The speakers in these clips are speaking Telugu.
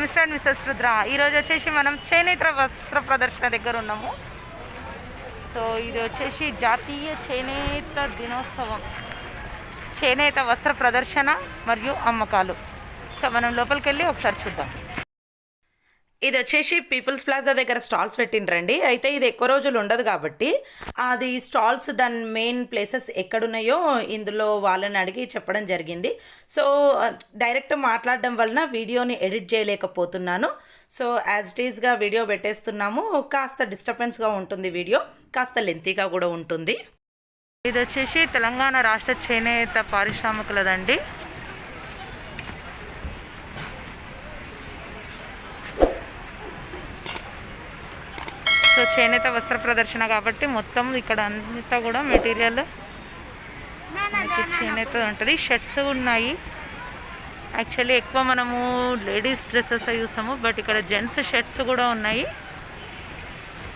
Mister and missus Rudra. ఈరోజు వచ్చేసి మనం చేనేత వస్త్ర ప్రదర్శన దగ్గర ఉన్నాము. సో ఇది వచ్చేసి జాతీయ చేనేత దినోత్సవం, చేనేత వస్త్ర ప్రదర్శన మరియు అమ్మకాలు. సో మనం లోపలికి వెళ్ళి ఒకసారి చూద్దాం. ఇది వచ్చేసి పీపుల్స్ ప్లాజా దగ్గర స్టాల్స్ పెట్టిండ్రండి. అయితే ఇది ఎక్కువ రోజులు ఉండదు కాబట్టి అది స్టాల్స్ దాని మెయిన్ ప్లేసెస్ ఎక్కడున్నాయో ఇందులో వాళ్ళని అడిగి చెప్పడం జరిగింది. సో డైరెక్ట్ మాట్లాడడం వలన వీడియోని ఎడిట్ చేయలేకపోతున్నాను. సో యాజ్ ఇట్ ఈస్గా వీడియో పెట్టేస్తున్నాము. కాస్త డిస్టర్బెన్స్గా ఉంటుంది, వీడియో కాస్త లెంతీగా కూడా ఉంటుంది. ఇది వచ్చేసి తెలంగాణ రాష్ట్ర చేనేత పారిశ్రామికులదండి. సో చేనేత వస్త్ర ప్రదర్శన కాబట్టి మొత్తం ఇక్కడ అంతా కూడా మెటీరియల్ మనకి చేనేత ఉంటుంది. షర్ట్స్ ఉన్నాయి. యాక్చువల్లీ ఎక్కువ మనము లేడీస్ డ్రెస్సెస్ చూసాము, బట్ ఇక్కడ జెంట్స్ షర్ట్స్ కూడా ఉన్నాయి.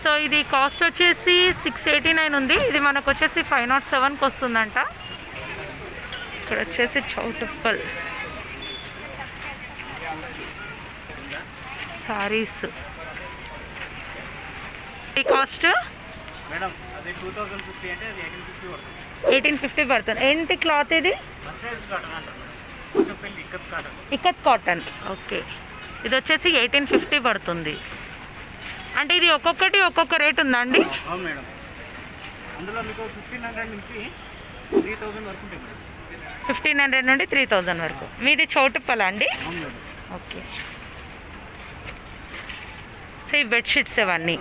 సో ఇది కాస్ట్ వచ్చేసి 689 ఉంది. ఇది మనకు వచ్చేసి 507కి వస్తుందంట. ఇక్కడ వచ్చేసి చౌటుప్పల్ సారీస్. ఈ కాస్ట్ మేడం అది 2050 అంటే అది 1850 పడుతుంది. 1850 పడుతుంది. ఏంటి క్లాత్ ఇది? Ikat cotton. ఓకే, ఇది వచ్చేసి 1850 పడుతుంది. అంటే ఇది ఒక్కొక్కటి ఒక్కొక్క రేట్ ఉందా అండి? మేడం అందులో మీకు 1500 నుంచి 3000 వరకు ఉంటుంది. 1500 నుండి 3000 వరకు. మీది చౌటుప్పల అండి? ఓకే. సో ఈ బెడ్షీట్స్ ఇవన్నీ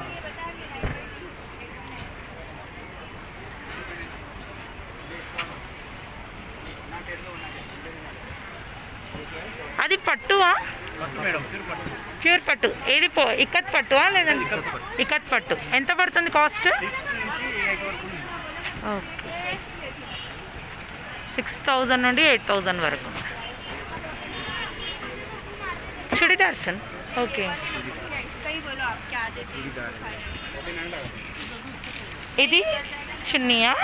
అది పట్టువా? ప్యూర్ పట్టు. ఏది ఇక్కత్ పట్టువా లేదంటే ఇక్కత్ పట్టు? ఎంత పడుతుంది కాస్ట్? ఓకే, 6000 నుండి 8000 వరకు. చుడిదార్స్. ఓకే, ఇది చున్నీయా?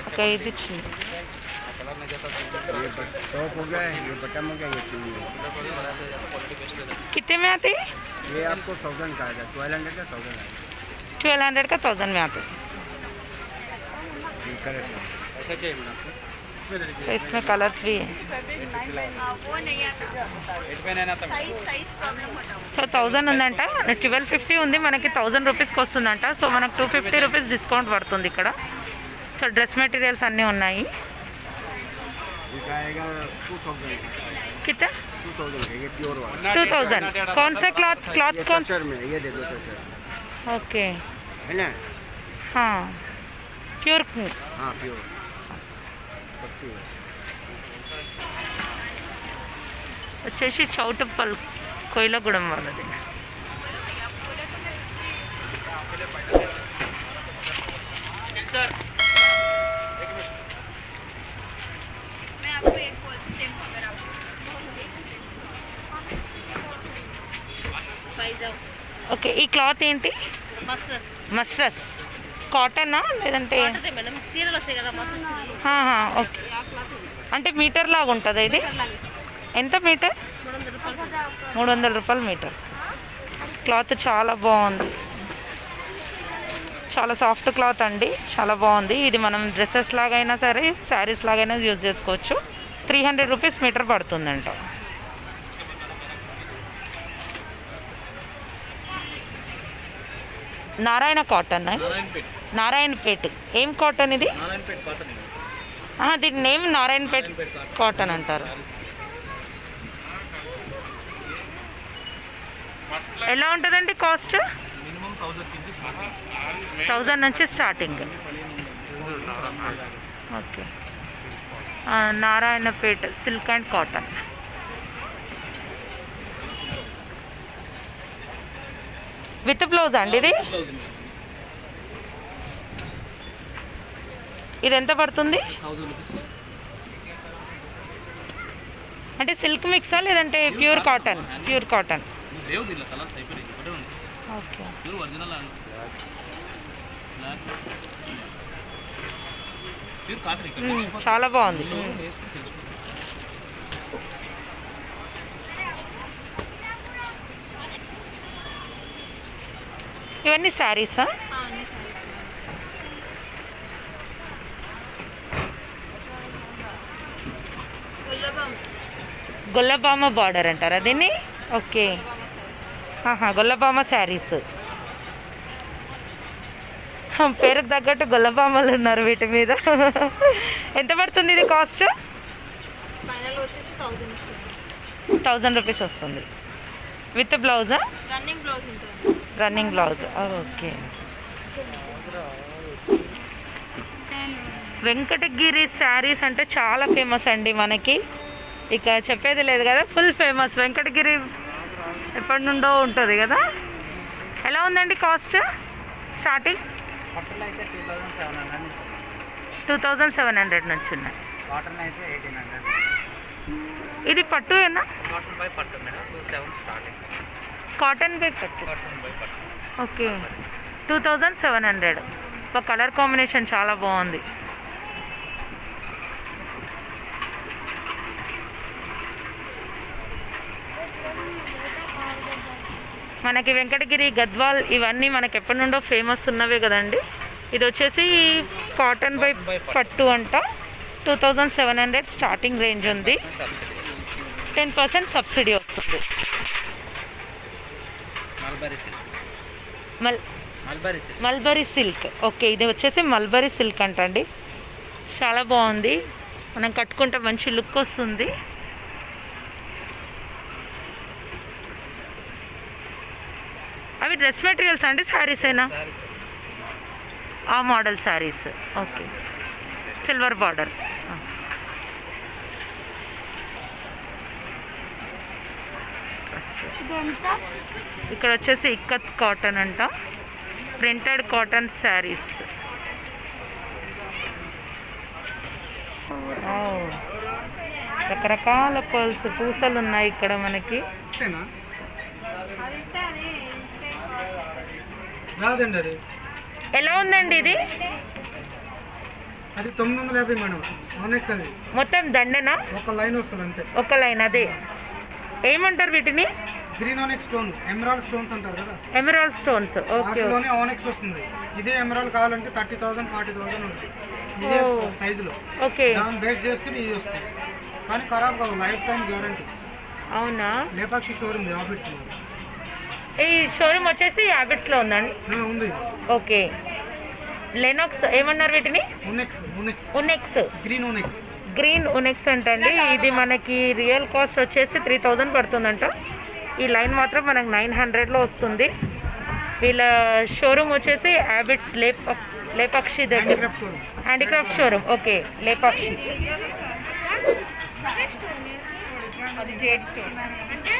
ఓకే, ఇది చున్నీ. कितने में आती? ये आपको 1000 का आएगा, 1200 का 1000 आएगा। 1200 का 1000 में आते. ऐसा चाहिए आपको? तो इसमें कलर्स भी है. సో 1000 ఉందంట. 1250 ఉంది, మనకి 1000 రూపీస్కి వస్తుందంట. సో మనకు 250 రూపీస్ డిస్కౌంట్ పడుతుంది ఇక్కడ. సో డ్రెస్ మెటీరియల్స్ అన్నీ ఉన్నాయి. कितना? 2000. कौन सा क्लॉथ कौन सा? ये देखो सर. ओके, है ना? हाँ प्योर. हाँ प्योर. వచ్చేసి చౌటుప్పల్ కోయిలగూడెం వాళ్ళది. ఓకే, ఈ క్లాత్ ఏంటి? మస్రస్ కాటనా లేదంటే? ఓకే, అంటే మీటర్ లాగా ఉంటుంది ఇది. ఎంత మీటర్? 300 రూపాయలు మీటర్. క్లాత్ చాలా బాగుంది, చాలా సాఫ్ట్ క్లాత్ అండి, చాలా బాగుంది. ఇది మనం డ్రెస్సెస్ లాగైనా సరే శారీస్ లాగైనా యూజ్ చేసుకోవచ్చు. 300 రూపీస్ మీటర్ పడుతుందంట. నారాయణ కాటన్. నారాయణపేట్. ఏం కాటన్ ఇది? దీని నేమ్ నారాయణపేట్ కాటన్ అంటారు. ఎలా ఉంటుందండి కాస్ట్? 1000 నుంచి starting. Okay, Narayanpet silk and cotton. With blouse అండి ఇది? ఇది ఎంత పడుతుంది? అంటే సిల్క్ మిక్సా లేదంటే pure cotton? Pure cotton. Okay, చాలా బాగుంది. ఇవన్నీ శారీసా? గొల్లబామ బార్డర్ అంటారా దీన్ని? ఓకే, గొల్లబామ శారీస్. పేరుకు తగ్గట్టు గొల్లబామలు ఉన్నారు వీటి మీద. ఎంత పడుతుంది ఇది కాస్ట్? 1000 రూపీస్ వస్తుంది. విత్ బ్లౌజా? Running blouse. Okay. Venkatagiri sarees అంటే చాలా ఫేమస్ అండి మనకి, ఇక చెప్పేది లేదు కదా, ఫుల్ ఫేమస్. వెంకటగిరి ఎప్పటి నుండో ఉంటుంది కదా. ఎలా ఉందండి కాస్ట్ స్టార్టింగ్? 2700 నుంచి ఉన్నాయి. ఇది పట్టు ఏనా? కాటన్ బై పట్టు. ఓకే, 2700. ఒక కలర్ కాంబినేషన్ చాలా బాగుంది. మనకి వెంకటగిరి, గద్వాల్ ఇవన్నీ మనకి ఎప్పటి నుండో ఫేమస్ ఉన్నవే కదండి. ఇది వచ్చేసి కాటన్ బై పట్టు అంట. 2700 స్టార్టింగ్ రేంజ్ ఉంది. 10% సబ్సిడీ వస్తుంది. Mulberry silk. ఓకే, ఇది వచ్చేసి మల్బరీ సిల్క్ అంటండి. చాలా బాగుంది, మనం కట్టుకుంటే మంచి లుక్ వస్తుంది. అవి డ్రెస్ మెటీరియల్స్ అండి, శారీసేనా? ఆ model saris. Okay, silver border. ఇక్కడ వచ్చేసి ఇక్కత్ కాటన్ అంట, ప్రింటెడ్ కాటన్ శారీస్. రకరకాల పర్ల్స్, పూసలు ఉన్నాయి ఇక్కడ మనకి. ఎలా ఉందండి ఇది? అది 950 మేడం. అది మొత్తం దండనా? ఒక లైన్ వస్తుంది అంతే. ఒక లైన్. అదే ఏమంటారు వీటిని? గ్రీన్ ఆనెక్స్ స్టోన్, ఎమరాల్డ్ స్టోన్స్ అంటారు కదా. Emerald stones. ఓకే, ఆనెక్స్ వస్తుంది. ఇదే ఎమరాల్డ్ కావాలంటే 30,000 40,000 ఉంటుంది ఇదే సైజులో. ఓకే, దాన్ని బేస్ చేసుకుని ఇది వస్తుంది. కానీ ఖరాబ్ కావు, లైఫ్ టైం గ్యారంటీ. అవునా? Lepakshi showroom habits. ఈ షోరూమ్ వచ్చేసి హ్యాబిట్స్లో ఉందండి. ఉంది. ఓకే, లెనాక్స్ ఏమన్నారు వీటిని? ఉనెక్స్. గ్రీన్ ఉనెక్స్ అంటండి. ఇది మనకి రియల్ కాస్ట్ వచ్చేసి 3000 పడుతుందంట. ఈ లైన్ మాత్రం మనకు 900లో వస్తుంది. వీళ్ళ షోరూమ్ వచ్చేసి హ్యాబిట్స్ లేపాక్షి దగ్గర, హ్యాండిక్రాఫ్ట్ షోరూమ్. ఓకే, లేపాక్షి. అది జేడ్ స్టోన్ అంటే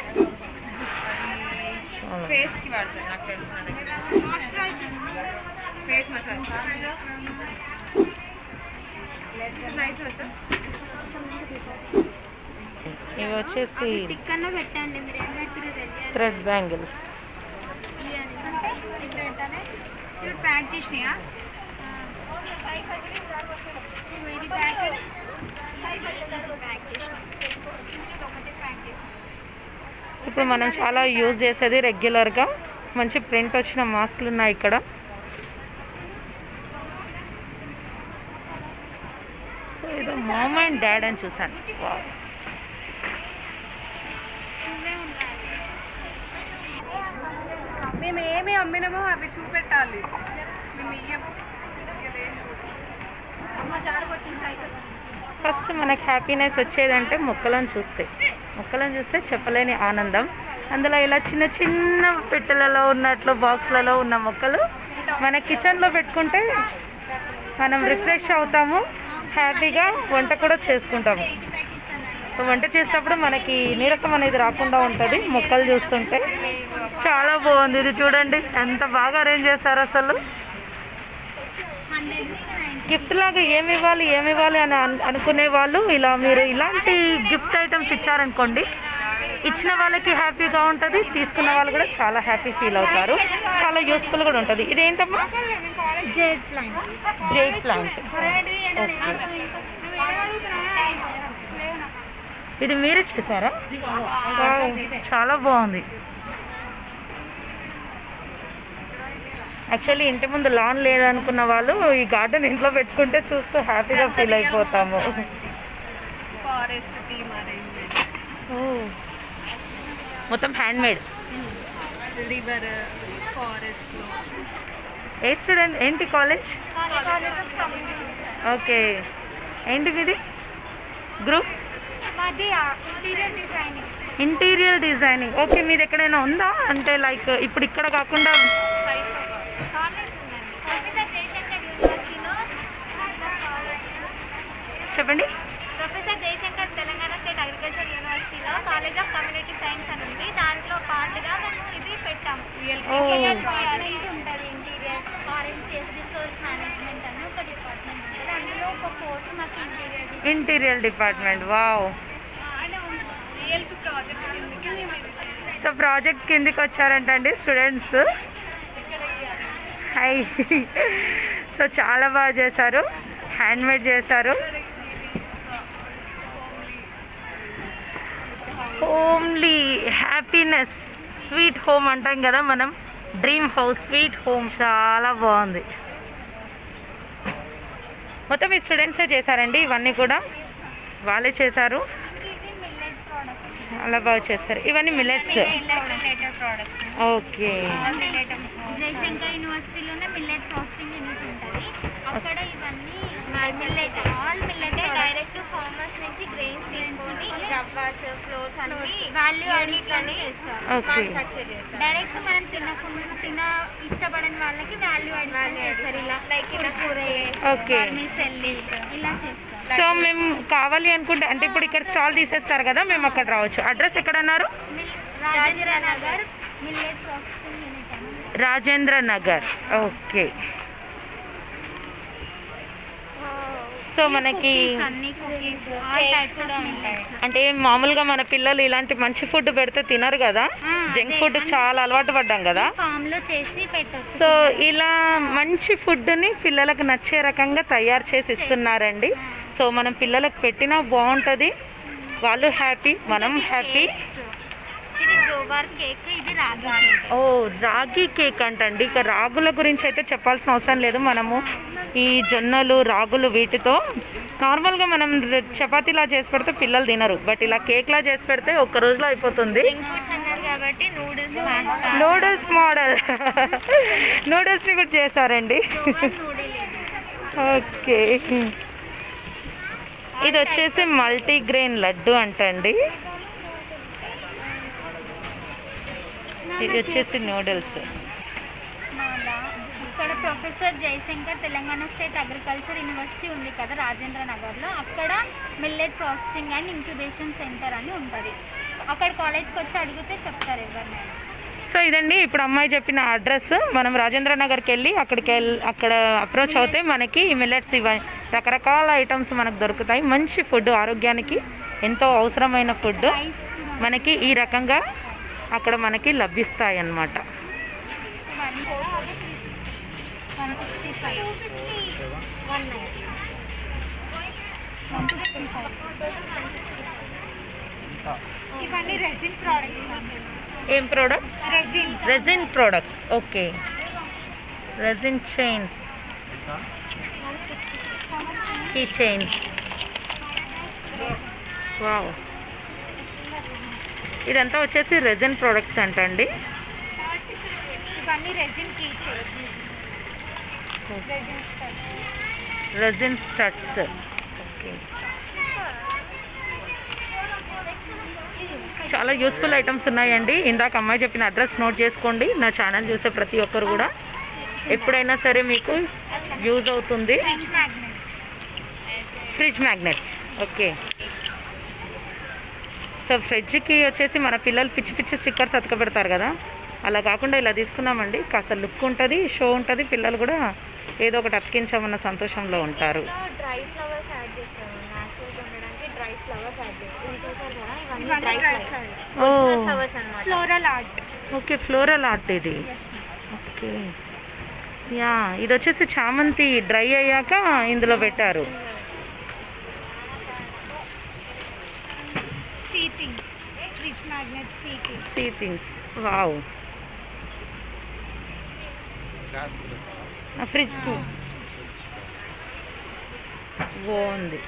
ఫేస్కి వాడతారు, నాకు తెలిసిన దగ్గర. Moisturiser, face massage. ఇవి వచ్చేసి థ్రెడ్ బ్యాంగిల్స్. ప్యాక్ చేసినాయా? ఇప్పుడు మనం చాలా యూజ్ చేసేది రెగ్యులర్గా మంచి ప్రింట్ వచ్చిన మాస్కులు ఉన్నాయి ఇక్కడ. సో ఇది మామ్ అండ్ డాడ్ అని చూసాను. మేము ఏమి అమ్మినామో అవి చూపెట్టాలి. మేము ఫస్ట్ మనకి హ్యాపీనెస్ వచ్చేదంటే మొక్కలను చూస్తే చెప్పలేని ఆనందం. అందులో ఇలా చిన్న చిన్న పెట్టెలలో ఉన్నట్లు బాక్స్లలో ఉన్న మొక్కలు మన కిచెన్లో పెట్టుకుంటే మనం రిఫ్రెష్ అవుతాము, హ్యాపీగా వంట కూడా చేసుకుంటాము. సో వంట చేసేటప్పుడు మనకి నీరసం అనేది రాకుండా ఉంటుంది మొక్కలు చూస్తుంటే. చాలా బాగుంది. ఇది చూడండి ఎంత బాగా అరేంజ్ చేశారు అసలు. గిఫ్ట్ లాగా ఏమి ఇవ్వాలి అని అనుకునే వాళ్ళు ఇలా మీరు ఇలాంటి గిఫ్ట్ ఐటమ్స్ ఇచ్చారనుకోండి, ఇచ్చిన వాళ్ళకి హ్యాపీగా ఉంటుంది, తీసుకున్న వాళ్ళు కూడా చాలా హ్యాపీ ఫీల్ అవుతారు. చాలా యూస్ఫుల్ కూడా ఉంటుంది. ఇదేంటమ్మా? Jade plant. ఇది మీరే చేశారా? చాలా బాగుంది. యాక్చువల్లీ ఇంటి ముందు లాన్ లేదనుకున్న వాళ్ళు ఈ గార్డెన్ ఇంట్లో పెట్టుకుంటే చూస్తూ హ్యాపీగా ఫీల్ అయిపోతాము. ఫారెస్ట్ థీమ్ అరేంజ్మెంట్, మొత్తం హ్యాండ్మేడ్. River, forest. ఏ స్టూడెంట్, ఏంటి కాలేజ్? ఓకే, ఏంటి మీది గ్రూప్? Interior designing. ఓకే, మీది ఎక్కడైనా ఉందా అంటే లైక్ ఇప్పుడు ఇక్కడ కాకుండా? చెప్పండి. Professor Jayashankar Telangana state agriculture యూనివర్సిటీలో కాలేజ్ ఆఫ్ కమ్యూనిటీ సైన్స్ అని ఉంది. దాంట్లో పార్ట్గా మేము ఇది పెట్టాము. ఉంటుంది ఇంటీరియర్ ఆర్ఎన్సిఎస్ రిసోర్స్ మేనేజ్మెంట్ అని ఒక డిపార్ట్మెంట్ ఉంటుంది. అందులో ఒక కోర్స్ మాకు interior department. Wow. So project కిందికి వచ్చారంటండి స్టూడెంట్స్. హై. సో చాలా బాగా చేశారు, హ్యాండ్మేడ్ చేశారు. హోమ్లీ హ్యాపీనెస్, స్వీట్ హోమ్ అంటాం కదా మనం, డ్రీమ్ హౌస్, స్వీట్ హోమ్. చాలా బాగుంది. మొత్తం ఈ స్టూడెంట్సే చేశారండి, ఇవన్నీ కూడా వాళ్ళే చేశారు. చాలా బాగా చేస్తారు. ఇవన్నీ మిల్లెట్స్. ఓకే. జయశంకర్ యూనివర్సిటీలోనే మిల్లెట్ ప్రాసెసింగ్ యూనిట్ ఉంటుంది. అక్కడ ఇవన్నీ millet, all millet direct farmers నుంచి గ్రెయిన్స్ తీసుకొని రవ్వాస్, ఫ్లోర్స్ అన్ని వాల్యూ అడిషన్ మ్యానుఫ్యాక్చర్ చేస్తారు. డైరెక్ట్ మనం తిన ఇష్టపడని వాళ్ళకి వాల్యూ అడిషన్ చేస్తారు. ఇలా లైక్ ఇలా కూర ఇలా చేస్తారు. సో మేము కావాలి అనుకుంటే అంటే ఇప్పుడు ఇక్కడ స్టాల్ తీసేస్తారు కదా, మేము అక్కడ రావచ్చు. అడ్రస్ ఎక్కడ అన్నారు? Rajendra Nagar millet processing unit. Rajendra Nagar. Okay. So మనకి అంటే మామూలుగా మన పిల్లలు ఇలాంటి మంచి ఫుడ్ పెడితే తినరు కదా, జంక్ ఫుడ్ చాలా అలవాటు పడ్డాం కదా. సో ఇలా మంచి ఫుడ్ని పిల్లలకు నచ్చే రకంగా తయారు చేసి ఇస్తున్నారండి. సో మనం పిల్లలకు పెట్టినా బాగుంటుంది, వాళ్ళు హ్యాపీ, మనం హ్యాపీ. ఓ రాగి కేక్ అంటండి. ఇక రాగుల గురించి అయితే చెప్పాల్సిన అవసరం లేదు. మనము ఈ జొన్నలు, రాగులు వీటితో నార్మల్గా మనం చపాతీలా చేసి పెడితే పిల్లలు తినరు, బట్ ఇలా కేక్లా చేసి పెడితే ఒక్క రోజులో అయిపోతుంది. నూడిల్స్ మోడల్ నూడిల్స్ని కూడా చేశారండి. ఓకే. ఇది వచ్చేసి మల్టీగ్రెయిన్ లడ్డు అంటండి. ఇది వచ్చేసి నూడిల్స్. ఇక్కడ professor Jayashankar Telangana state agriculture university ఉంది కదా రాజేంద్ర నగర్లో, అక్కడ millet processing and incubation centre అని ఉంటుంది. అక్కడ కాలేజ్కి వచ్చి అడిగితే చెప్తారు ఎవరినైనా. సో ఇదండి ఇప్పుడు అమ్మాయి చెప్పిన అడ్రస్. మనం రాజేంద్ర నగర్కి వెళ్ళి అక్కడ అప్రోచ్ అవుతే మనకి ఈ మిల్లెట్స్ ఇవన్నీ రకరకాల ఐటమ్స్ మనకు దొరుకుతాయి. మంచి ఫుడ్, ఆరోగ్యానికి ఎంతో అవసరమైన ఫుడ్ మనకి ఈ రకంగా అక్కడ మనకి లభిస్తాయి అన్నమాట. ఇవన్నీ రెసిన్ ప్రోడక్ట్స్. ఏం products? Resin products. Okay. Resin chains, key chains. Wow. ఇదంతా వచ్చేసి రెజిన్ ప్రోడక్ట్స్ అంటండి. ఇవన్నీ resin key chains, resin studs. Okay. చాలా యూస్ఫుల్ ఐటమ్స్ ఉన్నాయండి. ఇందాక అమ్మాయి చెప్పిన అడ్రస్ నోట్ చేసుకోండి. నా ఛానల్ చూసే ప్రతి ఒక్కరు కూడా ఎప్పుడైనా సరే మీకు యూజ్ అవుతుంది. Fridge magnets. ఓకే. సో ఫ్రిడ్జ్కి వచ్చేసి మన పిల్లలు పిచ్చి పిచ్చి స్టిక్కర్స్ అతకబెడతారు కదా, అలా కాకుండా ఇలా తీసుకున్నామండి. కాస్త లుక్ ఉంటుంది, షో ఉంటుంది, పిల్లలు కూడా ఏదో ఒకటి అతికించామన్న సంతోషంలో ఉంటారు. డ్రై ఫ్లవర్స్ యాడ్ చేస్తాము, న్యాచురల్గా ఉండడానికి డ్రై ఫ్లవర్స్ యాడ్ చేస్తాము. ఇవి చూసారు కదా, ఇవన్నీ డ్రై ఫ్లవర్స్ అన్నమాట. Floral art. Okay, floral art ఇది. ఓకే. యా, ఇది వచ్చేసి చామంతి డ్రై అయ్యాక ఇందులో పెట్టారు. Fridge magnet see things. Wow. ఫ్రిడ్జ్కి బాగుంది.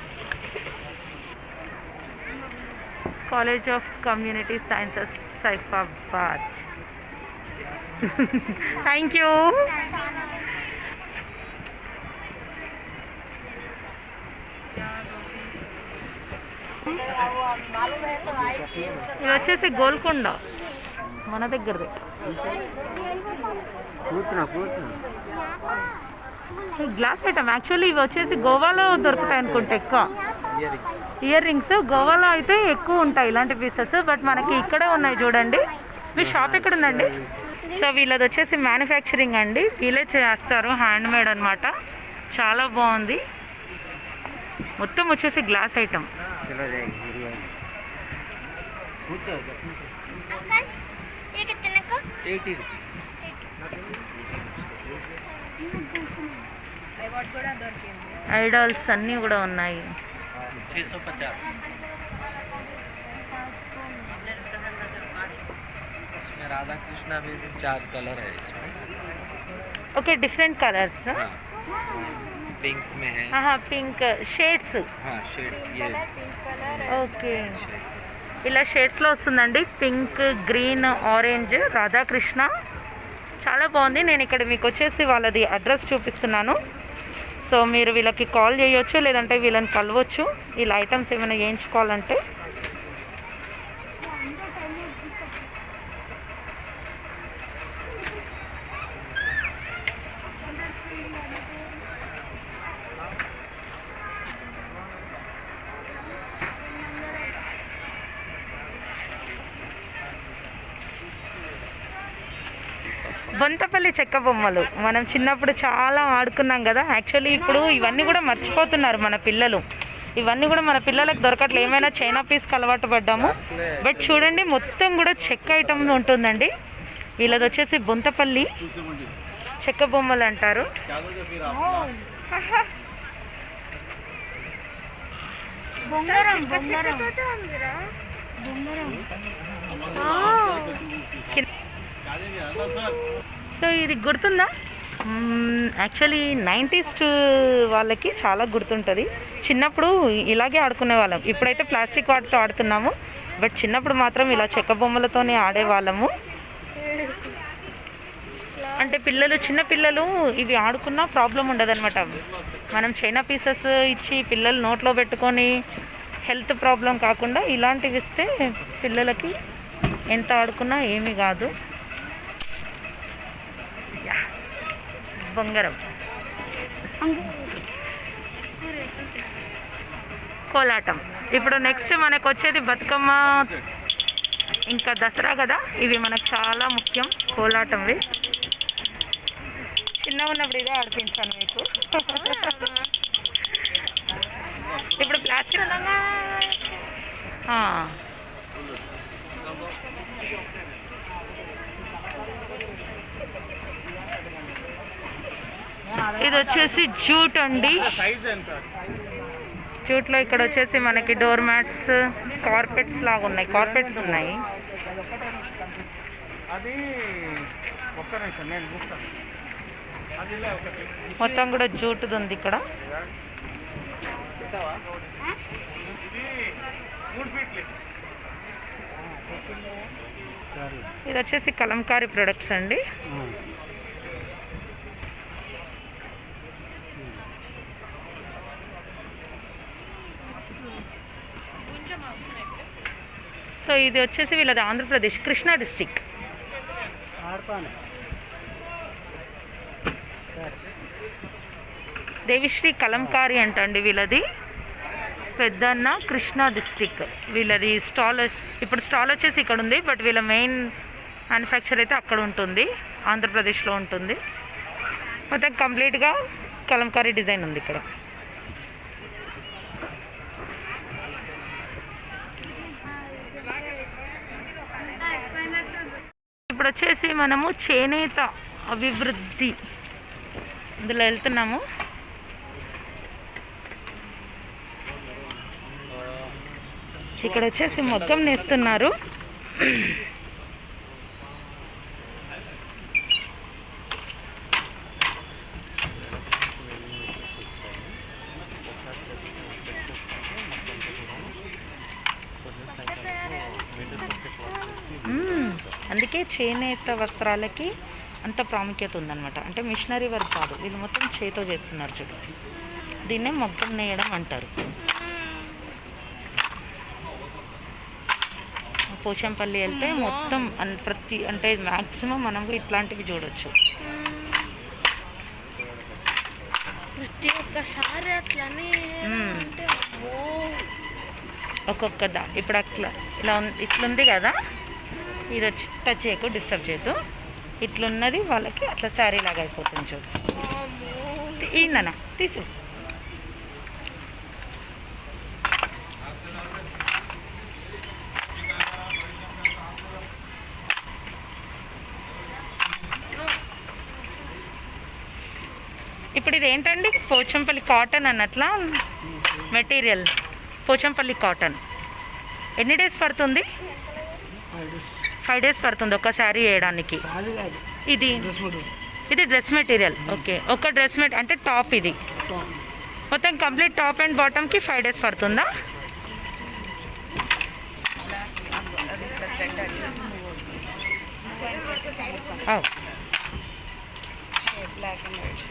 College of community sciences Saifabad. Thank you. ఇది వచ్చేసి గోల్కొండ మన దగ్గరది. గ్లాస్ ఐటమ్ యాక్చువల్లీ ఇవి వచ్చేసి గోవాలో దొరుకుతాయి అనుకుంటా ఎక్కువ. ఇయర్ రింగ్స్ గోవాలో అయితే ఎక్కువ ఉంటాయి ఇలాంటి పీసెస్, బట్ మనకి ఇక్కడే ఉన్నాయి చూడండి. మీ షాప్ ఎక్కడ ఉందండి? సో వీళ్ళది వచ్చేసి మ్యానుఫ్యాక్చరింగ్ అండి, వీళ్ళే చేస్తారు, హ్యాండ్ మేడ్ అనమాట. చాలా బాగుంది. మొత్తం వచ్చేసి గ్లాస్ ఐటమ్. ఐడాల్స్ అన్నీ కూడా ఉన్నాయి. 650. इसमें राधा कृष्णा भी 4 कलर है इसमें. Okay, different colours. पिंक में है. हाँ, पिंक షేడ్స్. हाँ, शेड्स ये. ఓకే, ఇలా షేడ్స్లో వస్తుందండి. Pink, green, orange, Radhakrishna. చాలా బాగుంది. నేను ఇక్కడ మీకు వచ్చేసి వాళ్ళది అడ్రస్ చూపిస్తున్నాను. సో మీరు వీళ్ళకి కాల్ చేయొచ్చు, లేదంటే వీళ్ళని కలవచ్చు ఇలా ఐటమ్స్ ఏమైనా చేయించుకోవాలంటే. బొంతపల్లి చెక్క బొమ్మలు మనం చిన్నప్పుడు చాలా ఆడుకున్నాం కదా. యాక్చువల్లీ ఇప్పుడు ఇవన్నీ కూడా మర్చిపోతున్నారు మన పిల్లలు. ఇవన్నీ కూడా మన పిల్లలకు దొరకట్లేదు. ఏమైనా చైనా పీస్కి అలవాటు పడ్డాము. బట్ చూడండి, మొత్తం కూడా చెక్క ఐటమ్ ఉంటుందండి. వీళ్ళది వచ్చేసి బొంతపల్లి చెక్క బొమ్మలు అంటారు. సో ఇది గుర్తుందా? యాక్చువల్లీ 90s వాళ్ళకి చాలా గుర్తుంటుంది. చిన్నప్పుడు ఇలాగే ఆడుకునే వాళ్ళం. ఇప్పుడైతే ప్లాస్టిక్ వాటితో ఆడుతున్నాము, బట్ చిన్నప్పుడు మాత్రం ఇలా చెక్క బొమ్మలతోనే ఆడేవాళ్ళము. అంటే పిల్లలు, చిన్న పిల్లలు ఇవి ఆడుకున్నా ప్రాబ్లం ఉండదన్నమాట. మనం చైనా పీసెస్ ఇచ్చి పిల్లలు నోట్లో పెట్టుకొని హెల్త్ ప్రాబ్లం కాకుండా ఇలాంటివి ఇస్తే పిల్లలకి ఎంత ఆడుకున్నా ఏమీ కాదు. బంగారం, కోలాటం. ఇప్పుడు నెక్స్ట్ మనకు వచ్చేది బతుకమ్మ, ఇంకా దసరా కదా. ఇవి మనకు చాలా ముఖ్యం, కోలాటంవి. చిన్నగా ఉన్నప్పుడు ఇదే ఆడిపించాను మీకు. ఇప్పుడు ప్లాస్టిక్ ఇది వచ్చేసి జూట్ అండి. జూట్లో ఇక్కడ వచ్చేసి మనకి డోర్ మ్యాట్స్, కార్పెట్స్ లాగా ఉన్నాయి. కార్పెట్స్ ఉన్నాయి. మొత్తం కూడా జూట్ది ఉంది ఇక్కడ. ఇది వచ్చేసి కలంకారీ ప్రొడక్ట్స్ అండి. సో ఇది వచ్చేసి వీళ్ళది ఆంధ్రప్రదేశ్, కృష్ణా డిస్టిక్. దేవిశ్రీ కలంకారీ అంటండి వీళ్ళది. పెద్దన్న, కృష్ణా డిస్టిక్. వీళ్ళది స్టాల్, ఇప్పుడు స్టాల్ వచ్చేసి ఇక్కడ ఉంది, బట్ వీళ్ళ మెయిన్ మ్యానుఫ్యాక్చర్ అయితే అక్కడ ఉంటుంది, ఆంధ్రప్రదేశ్లో ఉంటుంది. మొత్తం కంప్లీట్గా కలంకారీ డిజైన్ ఉంది ఇక్కడ. ఇప్పుడు వచ్చేసి మనము చేనేత అభివృద్ధి అందులో వెళ్తున్నాము. ఇక్కడ వచ్చేసి మగ్గం నేస్తున్నారు. అందుకే చేనేత వస్త్రాలకి అంత ప్రాముఖ్యత ఉందన్నమాట. అంటే మిషనరీ వర్క్ కాదు, వీళ్ళు మొత్తం చేతితో చేస్తున్నారు చూడు. దీన్నే మగ్గం నేయడం అంటారు. పోచంపల్లి వెళ్తే మొత్తం ప్రతి అంటే మ్యాక్సిమం మనం ఇట్లాంటివి చూడొచ్చు. ప్రతి ఒక్కసారి అట్లనే ఒక్కొక్క ఇప్పుడు అట్లా ఇట్లుంది కదా, ఇది వచ్చి టచ్ చేయకు, డిస్టర్బ్ చేయదు. ఇట్లున్నది వాళ్ళకి అట్లా శారీ లాగా అయిపోతుంది చూడు. ఈయన తీసు. ఇప్పుడు ఇది ఏంటండి? పోచంపల్లి కాటన్ అన్నట్లా మెటీరియల్. పోచంపల్లి కాటన్ ఎన్ని డేస్ పడుతుంది? 5 డేస్ పడుతుంది ఒక శారీ వేయడానికి. ఇది డ్రెస్ మెటీరియల్. ఓకే, ఒక డ్రెస్ అంటే టాప్. ఇది మొత్తం కంప్లీట్ టాప్ అండ్ బాటమ్కి 5 డేస్ పడుతుందా? Black and white.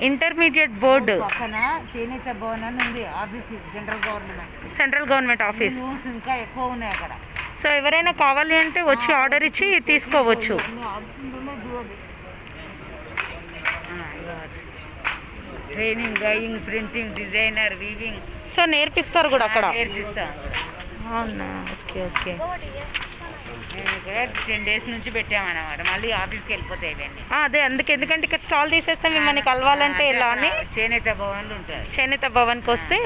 Intermediate board పక్కన చేనేత భవన్ అని ఉంది office, central government office. Rooms ఇంకా ఎక్కువ ఉన్నాయి అక్కడ. సో ఎవరైనా కావాలి అంటే వచ్చి ఆర్డర్ ఇచ్చి తీసుకోవచ్చు. Training, dyeing, printing, designer, weaving. So నేర్పిస్తారు కూడా అక్కడ? నేర్పిస్తాం. అవునా, ఓకే ఓకే. మేము ఇక్కడ 10 డేస్ నుంచి పెట్టామన్నమాట. మళ్ళీ ఆఫీస్కి వెళ్ళిపోతాయి ఇవన్నీ. అదే అందుకే, ఎందుకంటే ఇక్కడ స్టాల్ తీసేస్తే మిమ్మల్ని కలవాలంటే ఎలా అని చేనేత భవన్లు ఉంటాయి. చేనేత భవన్కి వస్తే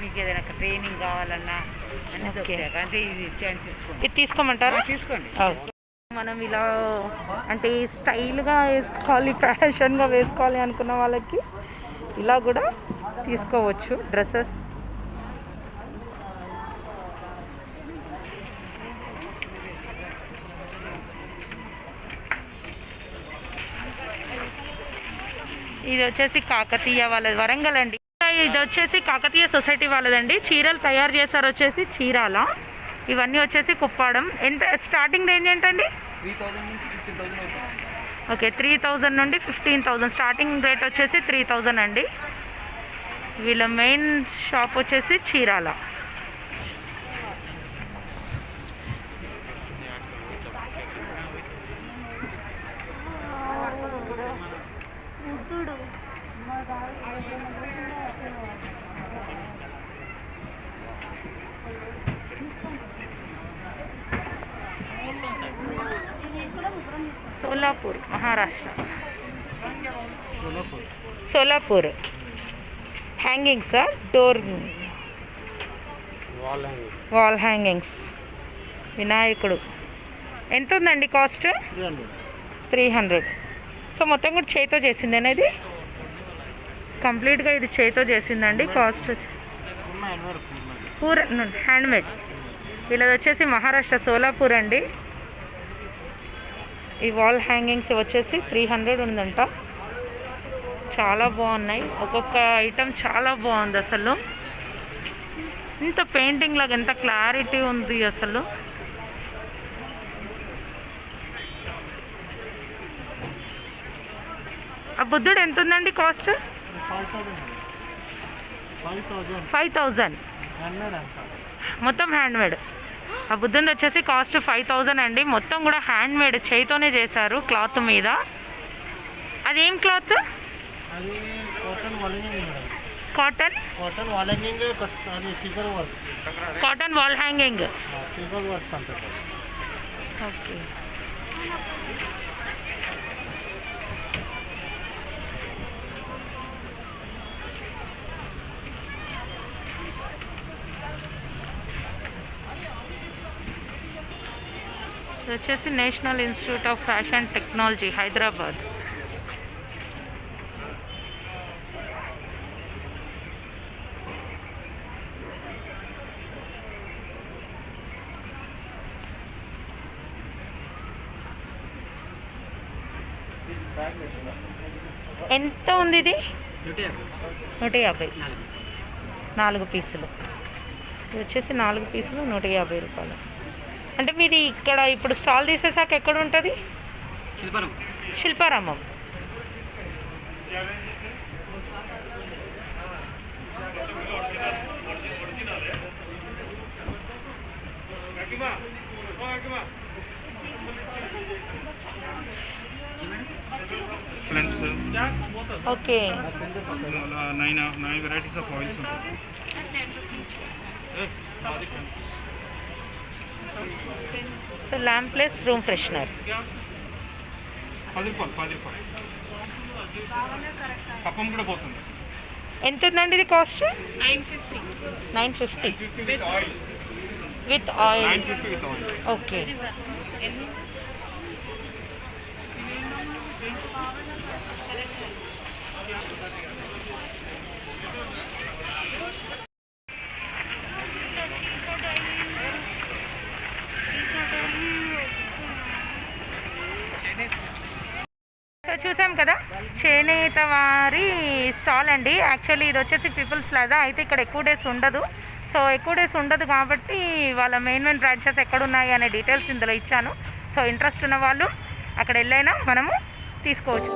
మీకు ఏదైనా ట్రైనింగ్ కావాలన్నా అన్ని దొరుకుతాయి. అంటే ఇది ఛాన్స్ తీసుకోండి. ఇది తీసుకోమంటారా? తీసుకోండి. మనం ఇలా అంటే స్టైల్గా వేసుకోవాలి, ఫ్యాషన్గా వేసుకోవాలి అనుకున్న వాళ్ళకి ఇలా కూడా తీసుకోవచ్చు డ్రెస్సెస్. ఇది వచ్చేసి కాకతీయ వాళ్ళది, వరంగల్ అండి. ఇది వచ్చేసి కాకతీయ సొసైటీ వాళ్ళదండి. చీరలు తయారు చేస్తారు వచ్చేసి చీరాల. ఇవన్నీ వచ్చేసి కుప్పాడం. ఎంత స్టార్టింగ్ రేంజ్ ఏంటండి? 3000 నుంచి 15,000 అవుతుంది. ఓకే, 3000 నుండి 15,000 స్టార్టింగ్ రేట్ వచ్చేసి 3000 అండి. వీళ్ళ మెయిన్ షాప్ వచ్చేసి Chirala. Solapur, Maharashtra. Solapur. Hangings, door wall hangings. వినాయకుడు ఎంత ఉందండి కాస్ట్? 300. సో మొత్తం కూడా చేతితో చేసిందేనా ఇది? కంప్లీట్గా ఇది చేతితో చేసిందండి. Cost poor handmade. వీళ్ళది వచ్చేసి మహారాష్ట్ర, సోలాపూర్ అండి. ఈ వాల్ హ్యాంగింగ్స్ వచ్చేసి 300 ఉందంట. చాలా బాగున్నాయి, ఒక్కొక్క ఐటెం చాలా బాగుంది అసలు. ఇంత పెయింటింగ్ లాగా ఎంత క్లారిటీ ఉంది అసలు. ఆ బుద్ధుడు ఎంత ఉందండి కాస్ట్? 5,000. మొత్తం హ్యాండ్మేడ్. ఆ బుద్ధుని వచ్చేసి కాస్ట్ 5,000 అండి. మొత్తం కూడా హ్యాండ్మేడ్, చేయితోనే చేశారు క్లాత్ మీద. అదేం cloth? Cotton cotton wall hanging. Okay. ఇది వచ్చేసి national institute of fashion technology, Hyderabad. ఎంత ఉంది ఇది? 150. 4 పీసులు. ఇది వచ్చేసి 4 పీసులు 150 రూపాయలు. అంటే మీది ఇక్కడ ఇప్పుడు స్టాల్ తీసేసాక ఎక్కడ ఉంటుంది? Shilparamam. Blends. Okay. 9 varieties of oils. So lampless room freshener 10 రూపాయలు. కప్పం కూడా పోతుంది. ఎంత ఉందండి ఇది cost? 950 with oil. 950 with oil. Okay. So చూసాం కదా చేనేత వారి స్టాల్ అండి. యాక్చువల్లీ ఇది వచ్చేసి పీపుల్స్ ప్లాజా. అయితే ఇక్కడ ఎక్కువ డేస్ ఉండదు. సో ఎక్కువ డేస్ ఉండదు కాబట్టి వాళ్ళ మెయిన్ బ్రాంచెస్ ఎక్కడున్నాయి అనే డీటెయిల్స్ ఇందులో ఇచ్చాను. సో ఇంట్రెస్ట్ ఉన్న వాళ్ళు అక్కడ వెళ్ళైనా మనము తీసుకోవచ్చు.